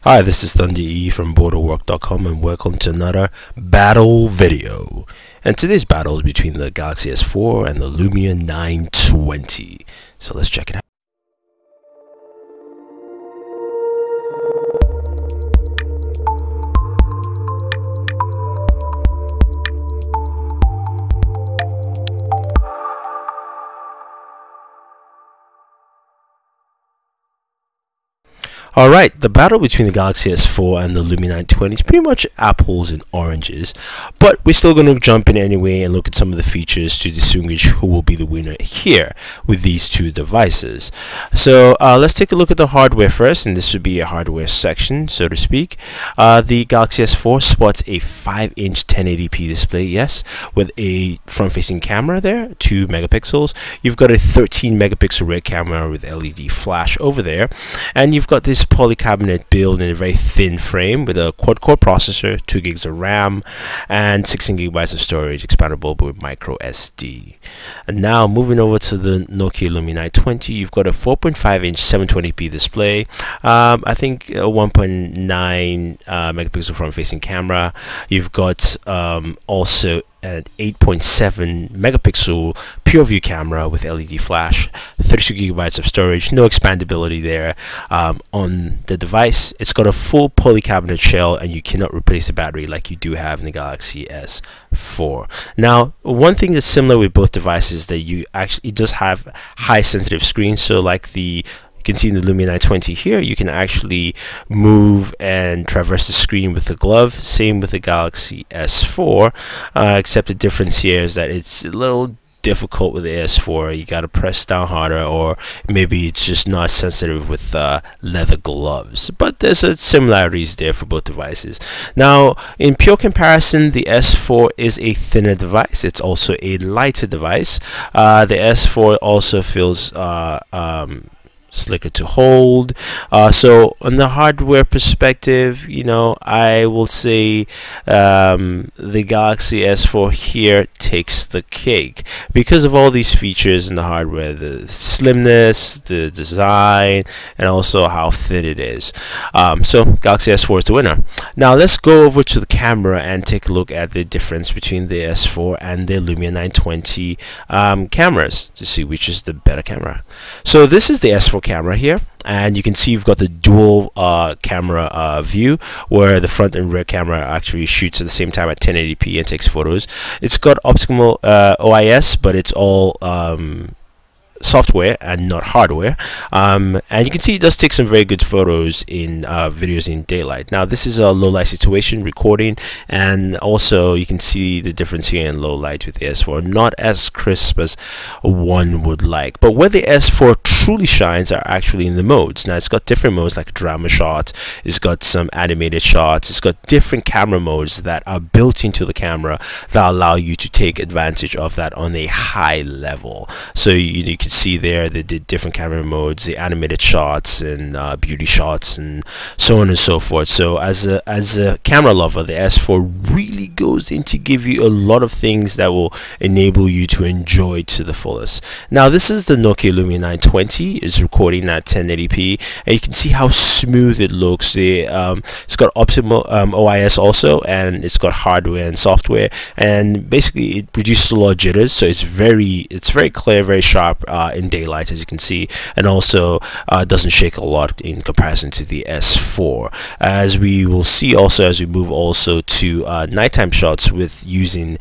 Hi, this is Thunder E from Booredatwork.com and welcome to another battle video. And today's battle is between the Galaxy S4 and the Lumia 920. So let's check it out. Alright, the battle between the Galaxy S4 and the Lumia 920 is pretty much apples and oranges, but we're still going to jump in anyway and look at some of the features to distinguish who will be the winner here with these two devices. So let's take a look at the hardware first, and this would be a hardware section, so to speak. The Galaxy S4 sports a 5-inch 1080p display, yes, with a front-facing camera there, 2 megapixels. You've got a 13 megapixel rear camera with LED flash over there, and you've got this polycarbonate build in a very thin frame with a quad-core processor, 2 gigs of RAM, and 16 gigabytes of storage, expandable with micro SD. And now moving over to the Nokia Lumia 920, you've got a 4.5-inch 720p display, I think a 1.9 megapixel front-facing camera. You've got also an 8.7 megapixel pure view camera with LED flash, 32 gigabytes of storage, no expandability there on the device. It's got a full polycarbonate shell, and you cannot replace the battery like you do have in the Galaxy S4. Now, one thing that's similar with both devices is that it does have high sensitive screens, so like you can see in the Lumia 920 here, you can actually move and traverse the screen with the glove. Same with the Galaxy S4, except the difference here is that it's a little difficult with the S4. You gotta press down harder, or maybe it's just not sensitive with leather gloves, but there's similarities there for both devices. Now, in pure comparison, the S4 is a thinner device. It's also a lighter device. The S4 also feels slicker to hold. So on the hardware perspective, you know, I will say the Galaxy S4 here takes the cake because of all these features in the hardware, the slimness, the design, and also how thin it is. So Galaxy S4 is the winner. Now let's go over to the camera and take a look at the difference between the S4 and the Lumia 920 cameras to see which is the better camera. So this is the S4 camera here, and you can see you've got the dual camera view where the front and rear camera actually shoots at the same time at 1080p and takes photos. It's got optical OIS, but it's all software and not hardware, and you can see it does take some very good photos in videos in daylight. Now this is a low light situation recording, and also you can see the difference here in low light with the S4, not as crisp as one would like. But where the S4 truly shines are actually in the modes. Now it's got different modes like drama shot, it's got some animated shots, it's got different camera modes that are built into the camera that allow you to take advantage of that on a high level. So you can see there the different camera modes, the animated shots and beauty shots and so on and so forth. So as a camera lover, the S4 really goes in to give you a lot of things that will enable you to enjoy to the fullest. Now this is the Nokia Lumia 920. Is recording at 1080p, and you can see how smooth it looks. It's got optimal OIS also, and it's got hardware and software, and basically it reduces a lot of jitters, so it's very clear, very sharp in daylight, as you can see, and also doesn't shake a lot in comparison to the S4, as we will see also as we move also to nighttime shots with using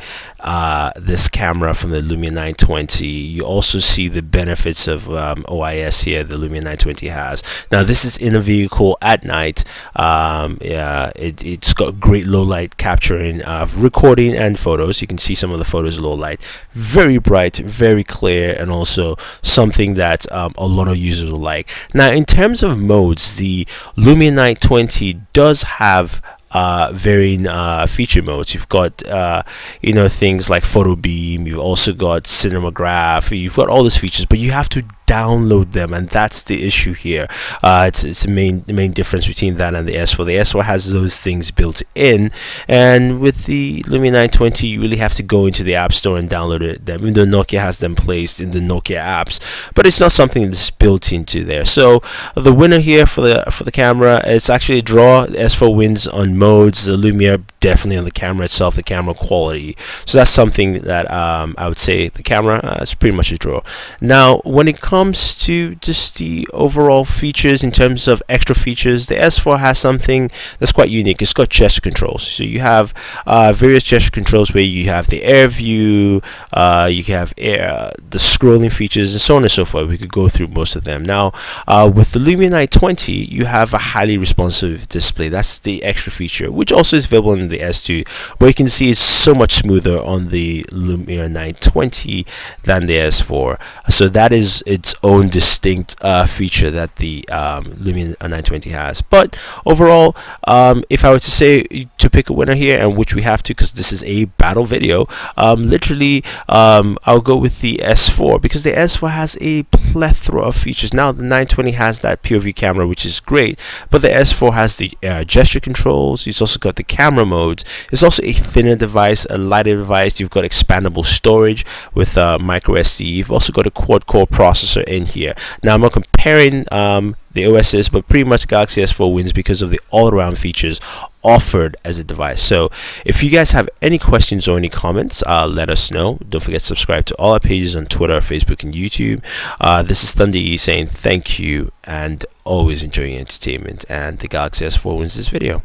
this camera from the Lumia 920. You also see the benefits of OIS here the Lumia 920 has. Now this is in a vehicle at night. It's got great low light capturing of recording and photos. You can see some of the photos low light, very bright, very clear, and also something that a lot of users will like. Now in terms of modes, the Lumia 920 does have varying feature modes. You've got things like photo beam, you've also got cinematograph, you've got all these features, but you have to download them, and that's the issue here. It's the main difference between that and the S4. The S4 has those things built in, and with the Lumia 920 you really have to go into the App Store and download it. Even though Nokia has them placed in the Nokia apps, but it's not something that's built into there. So the winner here for the camera, it's actually a draw. The S4 wins on modes, the Lumia definitely on the camera itself, the camera quality. So that's something that I would say the camera is pretty much a draw. Now when it comes to just the overall features, in terms of extra features, the S4 has something that's quite unique. It's got gesture controls. So you have various gesture controls where you have the air view, you have the scrolling features, and so on and so forth. We could go through most of them. Now with the Lumia 920 you have a highly responsive display. That's the extra feature, which also is available in the S2, but you can see it's so much smoother on the Lumia 920 than the S4. So that is its own distinct feature that the Lumia 920 has. But overall, if I were to say to pick a winner here, and which we have to because this is a battle video, literally I'll go with the S4 because the S4 has a plethora of features. Now the 920 has that POV camera, which is great, but the S4 has the gesture controls. It's also got the camera modes. It's also a thinner device, a lighter device. You've got expandable storage with micro SD. You've also got a quad-core processor in here. Now I'm not comparing the OSs, but pretty much Galaxy S4 wins because of the all-around features offered as a device. So if you guys have any questions or any comments, let us know. Don't forget to subscribe to all our pages on Twitter, Facebook, and YouTube. This is Thunder E saying thank you and always enjoying entertainment, and the Galaxy S4 wins this video.